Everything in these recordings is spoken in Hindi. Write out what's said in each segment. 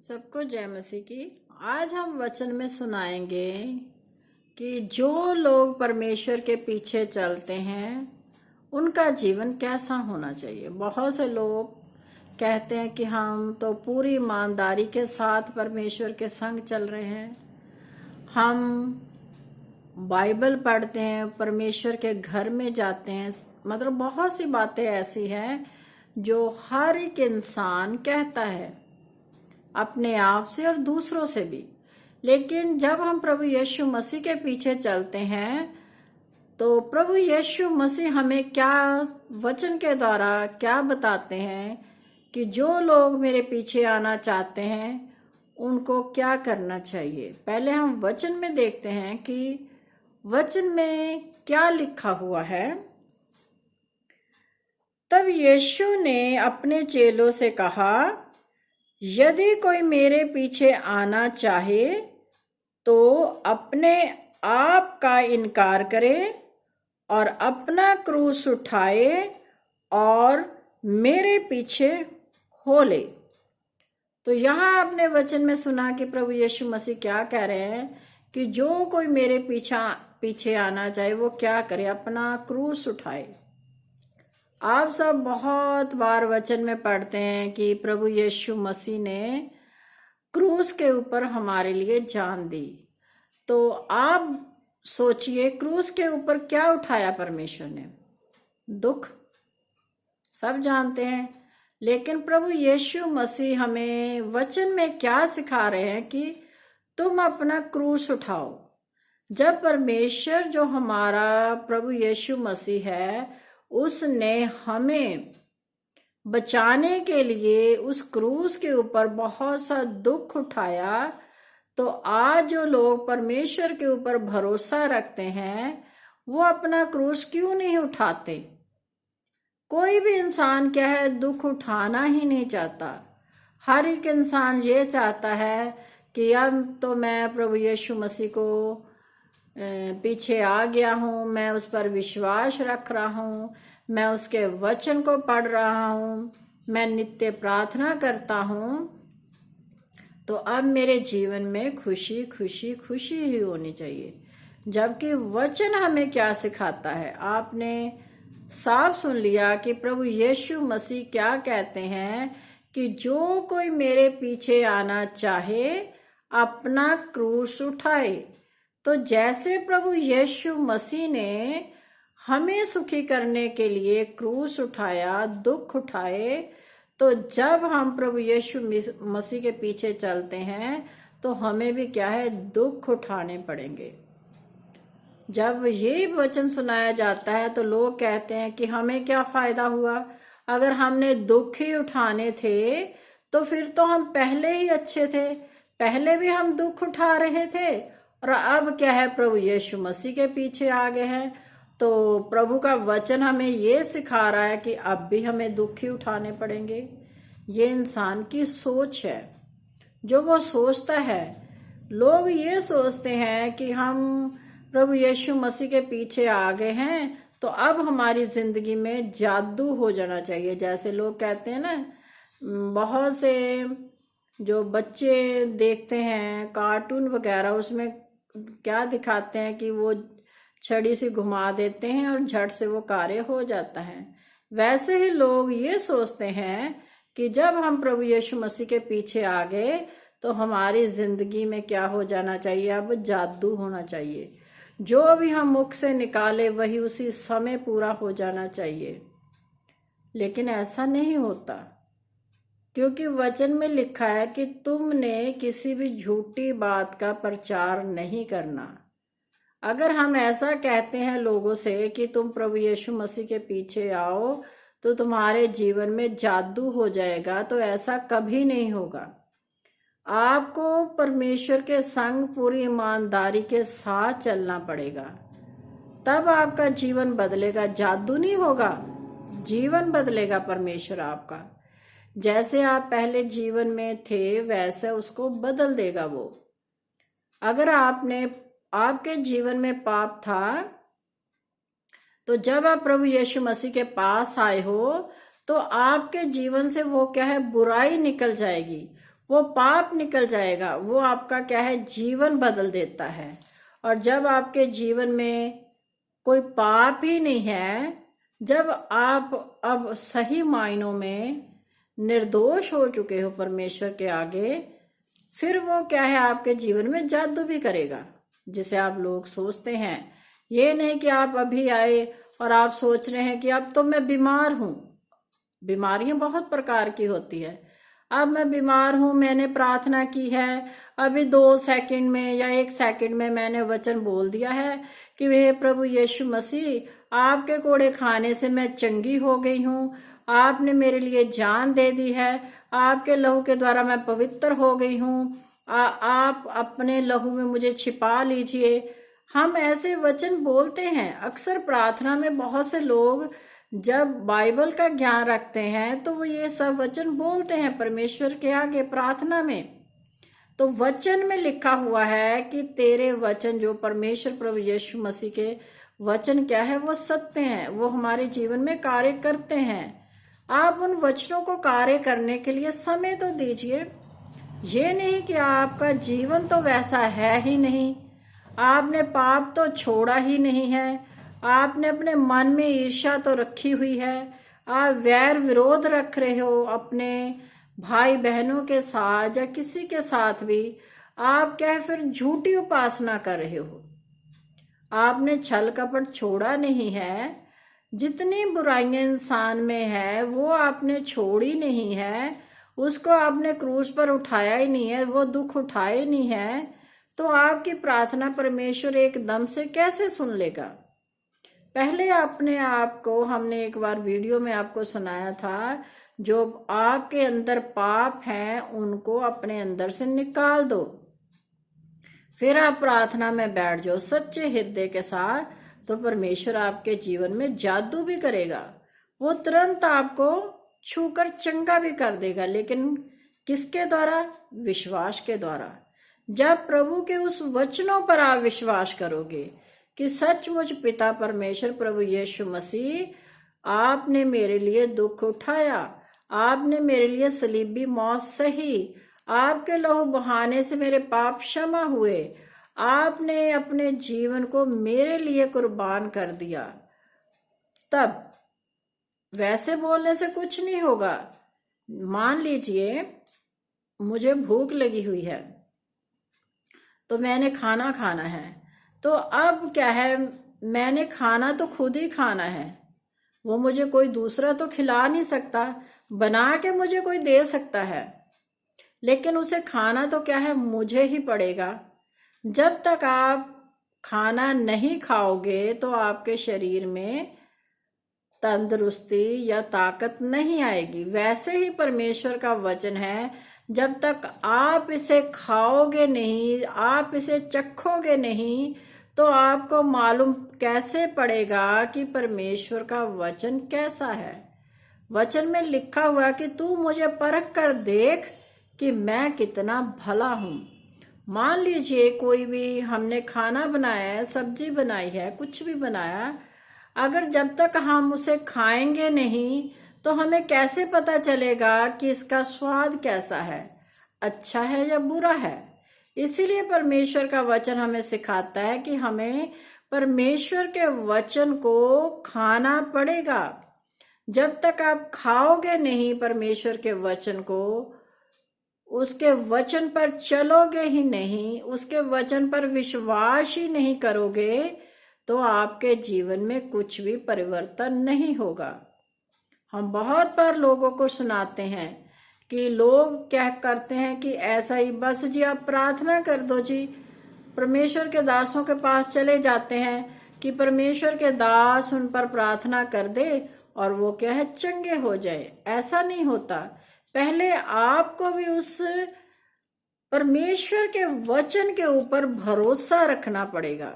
सबको जय मसीह की। आज हम वचन में सुनाएंगे कि जो लोग परमेश्वर के पीछे चलते हैं उनका जीवन कैसा होना चाहिए। बहुत से लोग कहते हैं कि हम तो पूरी ईमानदारी के साथ परमेश्वर के संग चल रहे हैं, हम बाइबल पढ़ते हैं, परमेश्वर के घर में जाते हैं। मतलब बहुत सी बातें ऐसी हैं जो हर एक इंसान कहता है अपने आप से और दूसरों से भी। लेकिन जब हम प्रभु यीशु मसीह के पीछे चलते हैं तो प्रभु यीशु मसीह हमें क्या वचन के द्वारा क्या बताते हैं कि जो लोग मेरे पीछे आना चाहते हैं उनको क्या करना चाहिए। पहले हम वचन में देखते हैं कि वचन में क्या लिखा हुआ है। तब यीशु ने अपने चेलों से कहा, यदि कोई मेरे पीछे आना चाहे तो अपने आप का इनकार करे और अपना क्रूस उठाए और मेरे पीछे हो ले। तो यहाँ आपने वचन में सुना कि प्रभु यीशु मसीह क्या कह रहे हैं कि जो कोई मेरे पीछे आना चाहे वो क्या करे, अपना क्रूस उठाए। आप सब बहुत बार वचन में पढ़ते हैं कि प्रभु यीशु मसीह ने क्रूस के ऊपर हमारे लिए जान दी। तो आप सोचिए क्रूस के ऊपर क्या उठाया परमेश्वर ने? दुख, सब जानते हैं। लेकिन प्रभु यीशु मसीह हमें वचन में क्या सिखा रहे हैं कि तुम अपना क्रूस उठाओ। जब परमेश्वर जो हमारा प्रभु यीशु मसीह है उसने हमें बचाने के लिए उस क्रूस के ऊपर बहुत सा दुख उठाया, तो आज जो लोग परमेश्वर के ऊपर भरोसा रखते हैं वो अपना क्रूस क्यों नहीं उठाते? कोई भी इंसान क्या है, दुख उठाना ही नहीं चाहता। हर एक इंसान ये चाहता है कि अब तो मैं प्रभु यीशु मसीह को पीछे आ गया हूं, मैं उस पर विश्वास रख रहा हूं, मैं उसके वचन को पढ़ रहा हूं, मैं नित्य प्रार्थना करता हूं, तो अब मेरे जीवन में खुशी खुशी खुशी ही होनी चाहिए। जबकि वचन हमें क्या सिखाता है? आपने साफ सुन लिया कि प्रभु यीशु मसीह क्या कहते हैं कि जो कोई मेरे पीछे आना चाहे अपना क्रूस उठाए। तो जैसे प्रभु यीशु मसीह ने हमें सुखी करने के लिए क्रूस उठाया, दुख उठाए, तो जब हम प्रभु यीशु मसीह के पीछे चलते हैं तो हमें भी क्या है, दुख उठाने पड़ेंगे। जब ये वचन सुनाया जाता है तो लोग कहते हैं कि हमें क्या फायदा हुआ, अगर हमने दुख ही उठाने थे तो फिर तो हम पहले ही अच्छे थे, पहले भी हम दुख उठा रहे थे और अब क्या है, प्रभु यीशु मसीह के पीछे आ गए हैं। तो प्रभु का वचन हमें ये सिखा रहा है कि अब भी हमें दुख ही उठाने पड़ेंगे। ये इंसान की सोच है जो वो सोचता है। लोग ये सोचते हैं कि हम प्रभु यीशु मसीह के पीछे आ गए हैं तो अब हमारी जिंदगी में जादू हो जाना चाहिए। जैसे लोग कहते हैं ना, बहुत से जो बच्चे देखते हैं कार्टून वगैरह, उसमें क्या दिखाते हैं कि वो छड़ी से घुमा देते हैं और झट से वो कार्य हो जाता है। वैसे ही लोग ये सोचते हैं कि जब हम प्रभु यीशु मसीह के पीछे आ गए तो हमारी जिंदगी में क्या हो जाना चाहिए, अब जादू होना चाहिए। जो भी हम मुख से निकाले वही उसी समय पूरा हो जाना चाहिए। लेकिन ऐसा नहीं होता, क्योंकि वचन में लिखा है कि तुमने किसी भी झूठी बात का प्रचार नहीं करना। अगर हम ऐसा कहते हैं लोगों से कि तुम प्रभु यीशु मसीह के पीछे आओ तो तुम्हारे जीवन में जादू हो जाएगा, तो ऐसा कभी नहीं होगा। आपको परमेश्वर के संग पूरी ईमानदारी के साथ चलना पड़ेगा, तब आपका जीवन बदलेगा। जादू नहीं होगा, जीवन बदलेगा परमेश्वर आपका। जैसे आप पहले जीवन में थे वैसे उसको बदल देगा वो। अगर आपके जीवन में पाप था तो जब आप प्रभु यीशु मसीह के पास आए हो तो आपके जीवन से वो क्या है, बुराई निकल जाएगी, वो पाप निकल जाएगा। वो आपका क्या है, जीवन बदल देता है। और जब आपके जीवन में कोई पाप ही नहीं है, जब आप अब सही मायनों में निर्दोष हो चुके हो परमेश्वर के आगे, फिर वो क्या है, आपके जीवन में जादू भी करेगा जिसे आप लोग सोचते हैं। ये नहीं कि आप अभी आए और आप सोच रहे हैं कि अब तो मैं बीमार हूं। बीमारियां बहुत प्रकार की होती है। अब मैं बीमार हूं, मैंने प्रार्थना की है, अभी 2 सेकंड में या 1 सेकंड में मैंने वचन बोल दिया है कि हे प्रभु यीशु मसीह, आपके कोड़े खाने से मैं चंगी हो गई हूं, आपने मेरे लिए जान दे दी है, आपके लहू के द्वारा मैं पवित्र हो गई हूं, आप अपने लहू में मुझे छिपा लीजिए। हम ऐसे वचन बोलते हैं। अक्सर प्रार्थना में बहुत से लोग जब बाइबल का ज्ञान रखते हैं तो वो ये सब वचन बोलते हैं परमेश्वर के आगे प्रार्थना में। तो वचन में लिखा हुआ है कि तेरे वचन, जो परमेश्वर प्रभु यीशु मसीह के वचन क्या है, वो सत्य हैं, वो हमारे जीवन में कार्य करते हैं। आप उन वचनों को कार्य करने के लिए समय तो दीजिए। ये नहीं कि आपका जीवन तो वैसा है ही नहीं, आपने पाप तो छोड़ा ही नहीं है, आपने अपने मन में ईर्ष्या तो रखी हुई है, आप वैर विरोध रख रहे हो अपने भाई बहनों के साथ या किसी के साथ भी, आप क्या है, फिर झूठी उपासना कर रहे हो। आपने छल कपट छोड़ा नहीं है। जितनी बुराइयां इंसान में है वो आपने छोड़ी नहीं है, उसको आपने क्रूस पर उठाया ही नहीं है, वो दुख उठाए ही नहीं है, तो आपकी प्रार्थना परमेश्वर एकदम से कैसे सुन लेगा। पहले अपने आप को, हमने एक बार वीडियो में आपको सुनाया था, जो आपके अंदर पाप हैं उनको अपने अंदर से निकाल दो, फिर आप प्रार्थना में बैठ जाओ सच्चे हृदय के साथ, तो परमेश्वर आपके जीवन में जादू भी करेगा। वो तुरंत आपको छूकर चंगा भी कर देगा। लेकिन किसके द्वारा? विश्वास के द्वारा। जब प्रभु के उस वचनों पर आप विश्वास करोगे कि सचमुच पिता परमेश्वर प्रभु यीशु मसीह, आपने मेरे लिए दुख उठाया, आपने मेरे लिए सलीबी मौत सही, आपके लहू बहाने से मेरे पाप क्षमा हुए, आपने अपने जीवन को मेरे लिए कुर्बान कर दिया, तब वैसे बोलने से कुछ नहीं होगा। मान लीजिए मुझे भूख लगी हुई है तो मैंने खाना खाना है, तो अब क्या है, मैंने खाना तो खुद ही खाना है, वो मुझे कोई दूसरा तो खिला नहीं सकता, बना के मुझे कोई दे सकता है, लेकिन उसे खाना तो क्या है, मुझे ही पड़ेगा। जब तक आप खाना नहीं खाओगे तो आपके शरीर में तंदुरुस्ती या ताकत नहीं आएगी। वैसे ही परमेश्वर का वचन है, जब तक आप इसे खाओगे नहीं, आप इसे चखोगे नहीं, तो आपको मालूम कैसे पड़ेगा कि परमेश्वर का वचन कैसा है। वचन में लिखा हुआ कि तू मुझे परख कर देख कि मैं कितना भला हूं। मान लीजिए कोई भी, हमने खाना बनाया है, सब्जी बनाई है, कुछ भी बनाया, अगर जब तक हम उसे खाएंगे नहीं तो हमें कैसे पता चलेगा कि इसका स्वाद कैसा है, अच्छा है या बुरा है। इसीलिए परमेश्वर का वचन हमें सिखाता है कि हमें परमेश्वर के वचन को खाना पड़ेगा। जब तक आप खाओगे नहीं परमेश्वर के वचन को, उसके वचन पर चलोगे ही नहीं, उसके वचन पर विश्वास ही नहीं करोगे, तो आपके जीवन में कुछ भी परिवर्तन नहीं होगा। हम बहुत बार लोगों को सुनाते हैं कि लोग क्या करते हैं कि ऐसा ही बस जी आप प्रार्थना कर दो जी, परमेश्वर के दासों के पास चले जाते हैं कि परमेश्वर के दास उन पर प्रार्थना कर दे और वो क्या है, चंगे हो जाए। ऐसा नहीं होता। पहले आपको भी उस परमेश्वर के वचन के ऊपर भरोसा रखना पड़ेगा।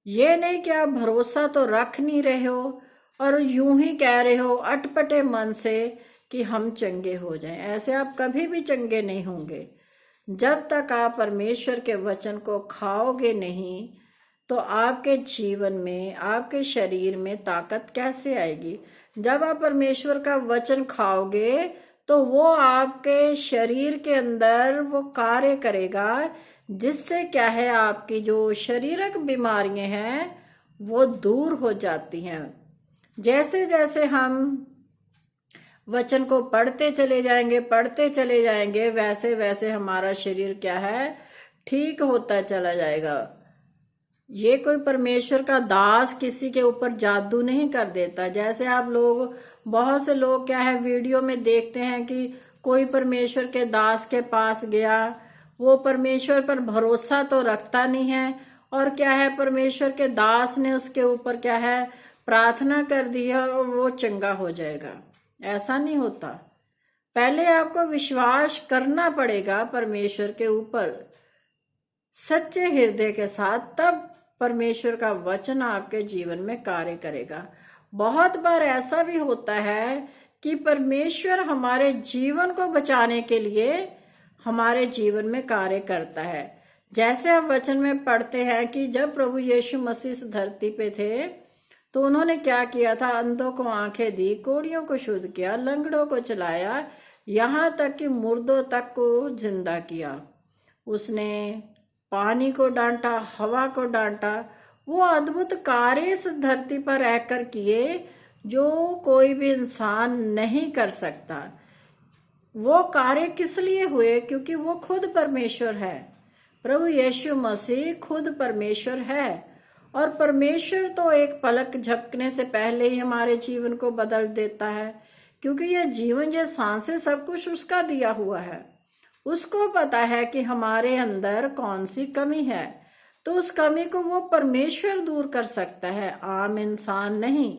ये नहीं कि आप भरोसा तो रख नहीं रहे हो और यूं ही कह रहे हो अटपटे मन से कि हम चंगे हो जाएं। ऐसे आप कभी भी चंगे नहीं होंगे। जब तक आप परमेश्वर के वचन को खाओगे नहीं तो आपके जीवन में, आपके शरीर में ताकत कैसे आएगी। जब आप परमेश्वर का वचन खाओगे तो वो आपके शरीर के अंदर वो कार्य करेगा, जिससे क्या है आपकी जो शारीरिक बीमारियां हैं वो दूर हो जाती हैं। जैसे जैसे हम वचन को पढ़ते चले जाएंगे, वैसे वैसे हमारा शरीर क्या है, ठीक होता चला जाएगा। ये कोई परमेश्वर का दास किसी के ऊपर जादू नहीं कर देता। जैसे आप लोग, बहुत से लोग क्या है वीडियो में देखते हैं कि कोई परमेश्वर के दास के पास गया, वो परमेश्वर पर भरोसा तो रखता नहीं है, और क्या है परमेश्वर के दास ने उसके ऊपर क्या है प्रार्थना कर दी है और वो चंगा हो जाएगा। ऐसा नहीं होता। पहले आपको विश्वास करना पड़ेगा परमेश्वर के ऊपर सच्चे हृदय के साथ, तब परमेश्वर का वचन आपके जीवन में कार्य करेगा। बहुत बार ऐसा भी होता है कि परमेश्वर हमारे जीवन को बचाने के लिए हमारे जीवन में कार्य करता है। जैसे हम वचन में पढ़ते हैं कि जब प्रभु यीशु मसीह इस धरती पे थे तो उन्होंने क्या किया था, अंधों को आंखें दी, कोढ़ियों को शुद्ध किया, लंगड़ों को चलाया, यहाँ तक कि मुर्दों तक को जिंदा किया। उसने पानी को डांटा, हवा को डांटा। वो अद्भुत कार्य इस धरती पर रहकर किए जो कोई भी इंसान नहीं कर सकता। वो कार्य किस लिए हुए? क्योंकि वो खुद परमेश्वर है। प्रभु यीशु मसीह खुद परमेश्वर है, और परमेश्वर तो एक पलक झपकने से पहले ही हमारे जीवन को बदल देता है, क्योंकि यह जीवन, ये सांसें, सब कुछ उसका दिया हुआ है। उसको पता है कि हमारे अंदर कौन सी कमी है, तो उस कमी को वो परमेश्वर दूर कर सकता है, आम इंसान नहीं।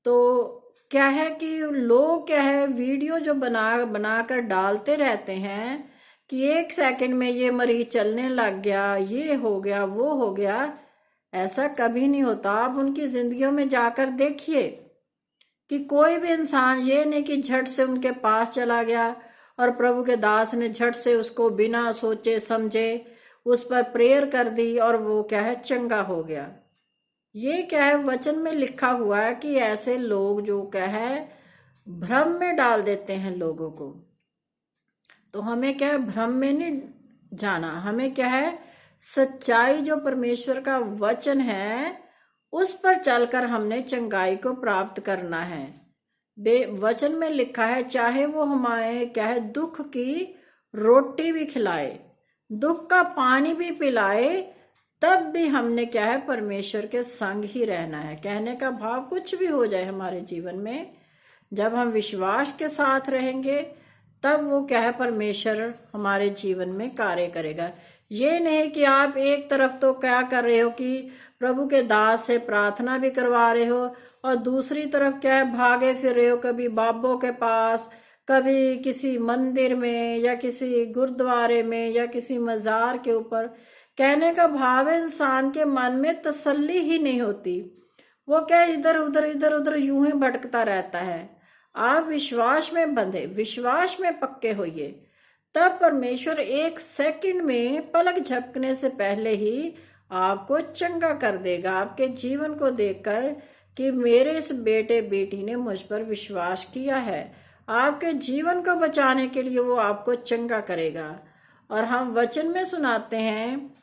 तो क्या है कि लोग क्या है वीडियो जो बनाकर डालते रहते हैं कि 1 सेकंड में ये मरीज चलने लग गया, ये हो गया, वो हो गया। ऐसा कभी नहीं होता। आप उनकी जिंदगियों में जाकर देखिए कि कोई भी इंसान ये नहीं कि झट से उनके पास चला गया और प्रभु के दास ने झट से उसको बिना सोचे समझे उस पर प्रेयर कर दी और वो क्या है चंगा हो गया। ये क्या है वचन में लिखा हुआ है कि ऐसे लोग जो क्या है भ्रम में डाल देते हैं लोगों को। तो हमें क्या है भ्रम में नहीं जाना, हमें क्या है सच्चाई जो परमेश्वर का वचन है उस पर चलकर हमने चंगाई को प्राप्त करना है। वचन में लिखा है चाहे वो हमारे क्या है दुख की रोटी भी खिलाए, दुख का पानी भी पिलाए, तब भी हमने क्या है परमेश्वर के संग ही रहना है। कहने का भाव कुछ भी हो जाए हमारे जीवन में, जब हम विश्वास के साथ रहेंगे तब वो क्या है परमेश्वर हमारे जीवन में कार्य करेगा। ये नहीं कि आप एक तरफ तो क्या कर रहे हो कि प्रभु के दास से प्रार्थना भी करवा रहे हो और दूसरी तरफ क्या है भागे फिर रहे हो, कभी बाबों के पास, कभी किसी मंदिर में या किसी गुरुद्वारे में या किसी मजार के ऊपर। कहने का भाव है इंसान के मन में तसल्ली ही नहीं होती, वो क्या इधर उधर यूं ही भटकता रहता है। आप विश्वास में बंधे, विश्वास में पक्के होइए, तब परमेश्वर 1 सेकंड में पलक झपकने से पहले ही आपको चंगा कर देगा। आपके जीवन को देखकर कि मेरे इस बेटे बेटी ने मुझ पर विश्वास किया है, आपके जीवन को बचाने के लिए वो आपको चंगा करेगा। और हम वचन में सुनाते हैं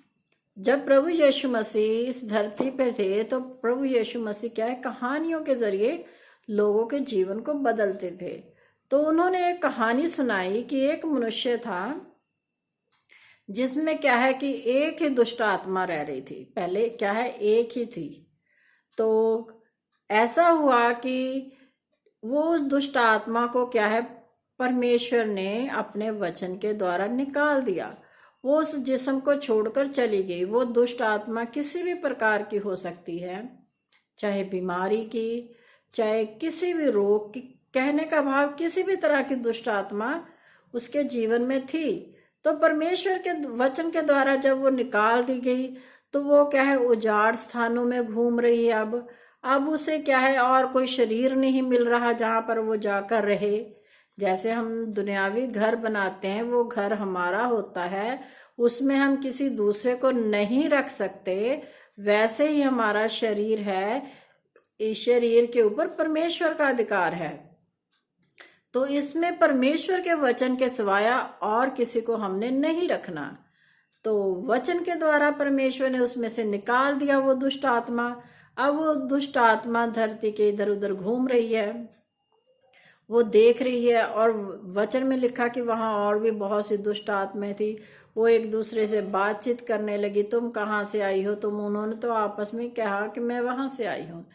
जब प्रभु यीशु मसीह इस धरती पे थे तो प्रभु यीशु मसीह क्या है कहानियों के जरिए लोगों के जीवन को बदलते थे। तो उन्होंने एक कहानी सुनाई कि एक मनुष्य था जिसमें क्या है कि एक ही दुष्ट आत्मा रह रही थी। पहले क्या है एक ही थी, तो ऐसा हुआ कि वो दुष्ट आत्मा को क्या है परमेश्वर ने अपने वचन के द्वारा निकाल दिया। वो उस जिस्म को छोड़कर चली गई। वो दुष्ट आत्मा किसी भी प्रकार की हो सकती है, चाहे बीमारी की, चाहे किसी भी रोग की। कहने का भाव किसी भी तरह की दुष्ट आत्मा उसके जीवन में थी, तो परमेश्वर के वचन के द्वारा जब वो निकाल दी गई तो वो क्या है उजाड़ स्थानों में घूम रही है। अब उसे क्या है और कोई शरीर नहीं मिल रहा जहां पर वो जाकर रहे। जैसे हम दुनियावी घर बनाते हैं, वो घर हमारा होता है, उसमें हम किसी दूसरे को नहीं रख सकते, वैसे ही हमारा शरीर है, इस शरीर के ऊपर परमेश्वर का अधिकार है। तो इसमें परमेश्वर के वचन के सिवाय और किसी को हमने नहीं रखना। तो वचन के द्वारा परमेश्वर ने उसमें से निकाल दिया वो दुष्ट आत्मा। अब वो दुष्ट आत्मा धरती के इधर उधर घूम रही है, वो देख रही है, और वचन में लिखा कि वहां और भी बहुत सी दुष्ट आत्माएं थी। वो एक दूसरे से बातचीत करने लगी, तुम कहाँ से आई हो, उन्होंने तो आपस में कहा कि मैं वहां से आई हूँ।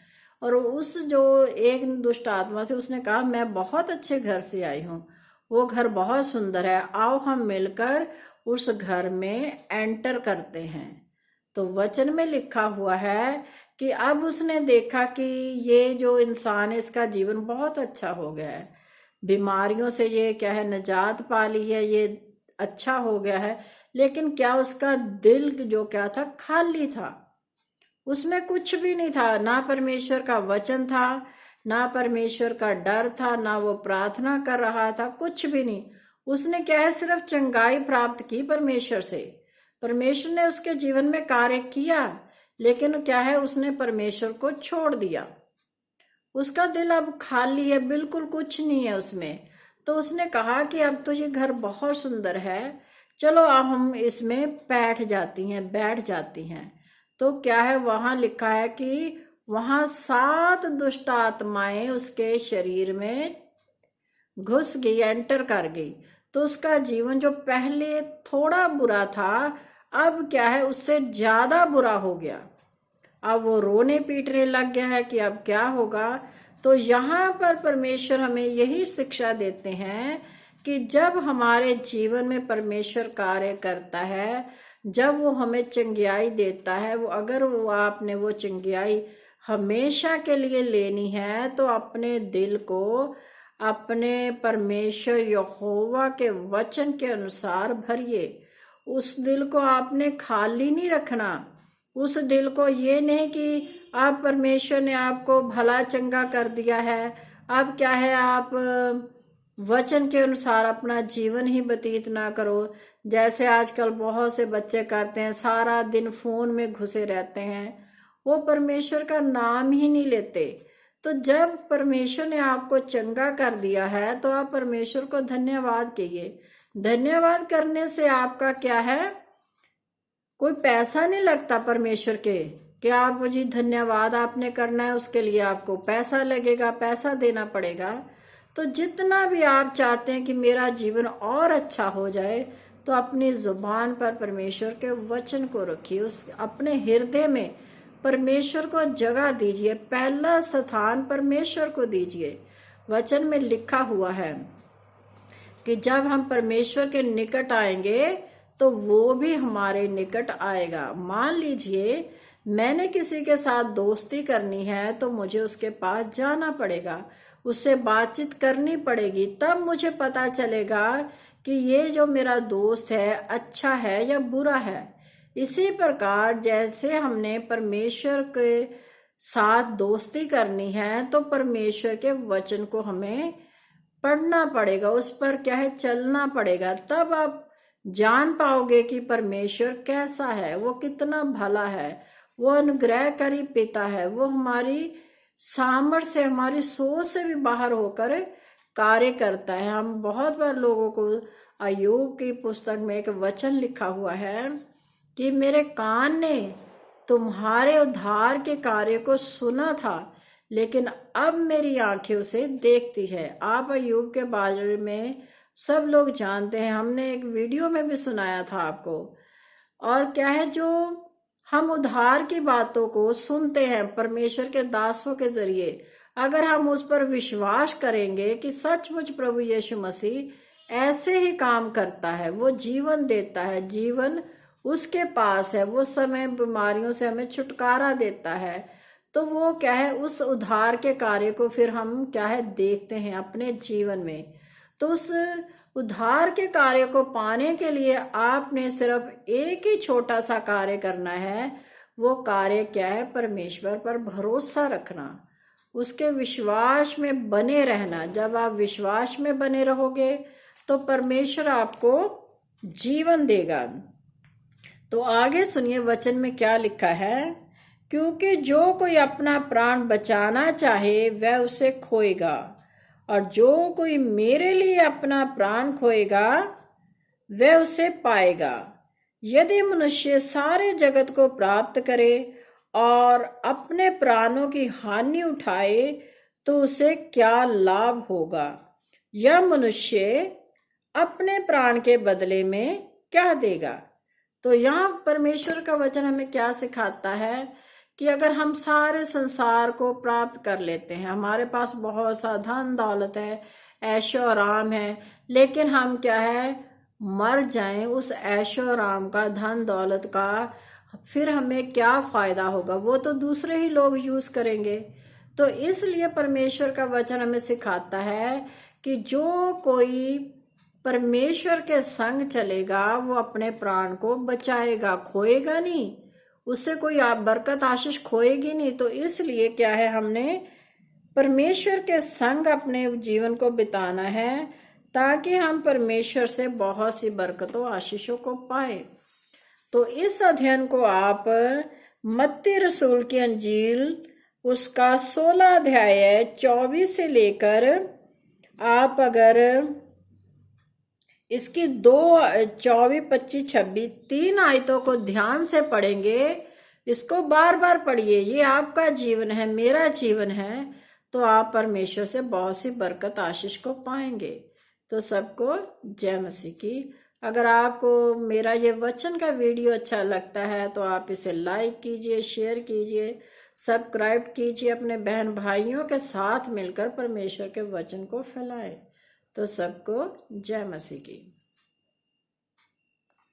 और उस जो एक दुष्ट आत्मा से उसने कहा मैं बहुत अच्छे घर से आई हूँ, वो घर बहुत सुंदर है, आओ हम मिलकर उस घर में एंटर करते हैं। तो वचन में लिखा हुआ है कि अब उसने देखा कि ये जो इंसान है इसका जीवन बहुत अच्छा हो गया है, बीमारियों से ये क्या है निजात पा ली है, ये अच्छा हो गया है। लेकिन क्या उसका दिल जो क्या था, खाली था, उसमें कुछ भी नहीं था, ना परमेश्वर का वचन था, ना परमेश्वर का डर था, ना वो प्रार्थना कर रहा था, कुछ भी नहीं। उसने क्या है सिर्फ चंगाई प्राप्त की परमेश्वर से, परमेश्वर ने उसके जीवन में कार्य किया, लेकिन क्या है उसने परमेश्वर को छोड़ दिया। उसका दिल अब खाली है, बिल्कुल कुछ नहीं है उसमें। तो उसने कहा कि अब तो ये घर बहुत सुंदर है, चलो अब हम इसमें बैठ जाती हैं। तो क्या है वहां लिखा है कि वहां 7 दुष्ट आत्माएं उसके शरीर में घुस गई, एंटर कर गई। तो उसका जीवन जो पहले थोड़ा बुरा था, अब क्या है उससे ज्यादा बुरा हो गया। अब वो रोने पीटने लग गया है कि अब क्या होगा। तो यहाँ पर परमेश्वर हमें यही शिक्षा देते हैं कि जब हमारे जीवन में परमेश्वर कार्य करता है, जब वो हमें चंगियाई देता है, वो अगर वो आपने वो चंगियाई हमेशा के लिए लेनी है तो अपने दिल को अपने परमेश्वर यहोवा के वचन के अनुसार भरिए। उस दिल को आपने खाली नहीं रखना। उस दिल को ये नहीं कि आप परमेश्वर ने आपको भला चंगा कर दिया है, अब क्या है आप वचन के अनुसार अपना जीवन ही व्यतीत ना करो, जैसे आजकल बहुत से बच्चे करते हैं, सारा दिन फोन में घुसे रहते हैं, वो परमेश्वर का नाम ही नहीं लेते। तो जब परमेश्वर ने आपको चंगा कर दिया है तो आप परमेश्वर को धन्यवाद कहिए। धन्यवाद करने से आपका क्या है, कोई पैसा नहीं लगता परमेश्वर के कि आप जी धन्यवाद आपने करना है, उसके लिए आपको पैसा लगेगा, पैसा देना पड़ेगा। तो जितना भी आप चाहते हैं कि मेरा जीवन और अच्छा हो जाए, तो अपनी जुबान पर परमेश्वर के वचन को रखिए, उस अपने हृदय में परमेश्वर को जगह दीजिए, पहला स्थान परमेश्वर को दीजिए। वचन में लिखा हुआ है कि जब हम परमेश्वर के निकट आएंगे तो वो भी हमारे निकट आएगा। मान लीजिए मैंने किसी के साथ दोस्ती करनी है तो मुझे उसके पास जाना पड़ेगा, उससे बातचीत करनी पड़ेगी, तब मुझे पता चलेगा कि ये जो मेरा दोस्त है अच्छा है या बुरा है। इसी प्रकार जैसे हमने परमेश्वर के साथ दोस्ती करनी है तो परमेश्वर के वचन को हमें पढ़ना पड़ेगा, उस पर क्या है चलना पड़ेगा, तब आप जान पाओगे कि परमेश्वर कैसा है, वो कितना भला है, वो अनुग्रहकारी पिता है, वो हमारी सामर्थ्य, हमारी सोच से भी बाहर होकर कार्य करता है। हम बहुत बार लोगों को अय्यूब की पुस्तक में एक वचन लिखा हुआ है कि मेरे कान ने तुम्हारे उद्धार के कार्य को सुना था, लेकिन अब मेरी आंखें उसे देखती है। आप अय्यूब के बारे में सब लोग जानते हैं, हमने एक वीडियो में भी सुनाया था आपको। और क्या है, जो हम उद्धार की बातों को सुनते हैं परमेश्वर के दासों के जरिए, अगर हम उस पर विश्वास करेंगे कि सचमुच प्रभु यीशु मसीह ऐसे ही काम करता है, वो जीवन देता है, जीवन उसके पास है, वो समय बीमारियों से हमें छुटकारा देता है, तो वो क्या है उस उद्धार के कार्य को फिर हम क्या है देखते हैं अपने जीवन में। तो उस उद्धार के कार्य को पाने के लिए आपने सिर्फ एक ही छोटा सा कार्य करना है। वो कार्य क्या है, परमेश्वर पर भरोसा रखना, उसके विश्वास में बने रहना। जब आप विश्वास में बने रहोगे तो परमेश्वर आपको जीवन देगा। तो आगे सुनिए वचन में क्या लिखा है, क्योंकि जो कोई अपना प्राण बचाना चाहे वह उसे खोएगा, और जो कोई मेरे लिए अपना प्राण खोएगा वह उसे पाएगा। यदि मनुष्य सारे जगत को प्राप्त करे और अपने प्राणों की हानि उठाए तो उसे क्या लाभ होगा? यह मनुष्य अपने प्राण के बदले में क्या देगा? तो यहाँ परमेश्वर का वचन हमें क्या सिखाता है कि अगर हम सारे संसार को प्राप्त कर लेते हैं, हमारे पास बहुत सा धन दौलत है, ऐशो आराम है, लेकिन हम क्या है, मर जाएं उस ऐशो आराम का, धन दौलत का, फिर हमें क्या फायदा होगा? वो तो दूसरे ही लोग यूज करेंगे। तो इसलिए परमेश्वर का वचन हमें सिखाता है कि जो कोई परमेश्वर के संग चलेगा वो अपने प्राण को बचाएगा, खोएगा नहीं, उससे कोई आप बरकत आशीष खोएगी नहीं। तो इसलिए क्या है, हमने परमेश्वर के संग अपने जीवन को बिताना है ताकि हम परमेश्वर से बहुत सी बरकतों आशीषों को पाए। तो इस अध्ययन को आप मत्ती रसूल की अंजील उसका 16 अध्याय 24 से लेकर आप अगर इसकी 2, 24, 25, 26 3 आयतों को ध्यान से पढ़ेंगे, इसको बार बार पढ़िए। ये आपका जीवन है, मेरा जीवन है, तो आप परमेश्वर से बहुत सी बरकत आशीष को पाएंगे। तो सबको जय मसीह की। अगर आपको मेरा ये वचन का वीडियो अच्छा लगता है तो आप इसे लाइक कीजिए, शेयर कीजिए, सब्सक्राइब कीजिए, अपने बहन भाइयों के साथ मिलकर परमेश्वर के वचन को फैलाएं। तो सबको जय मसीह की।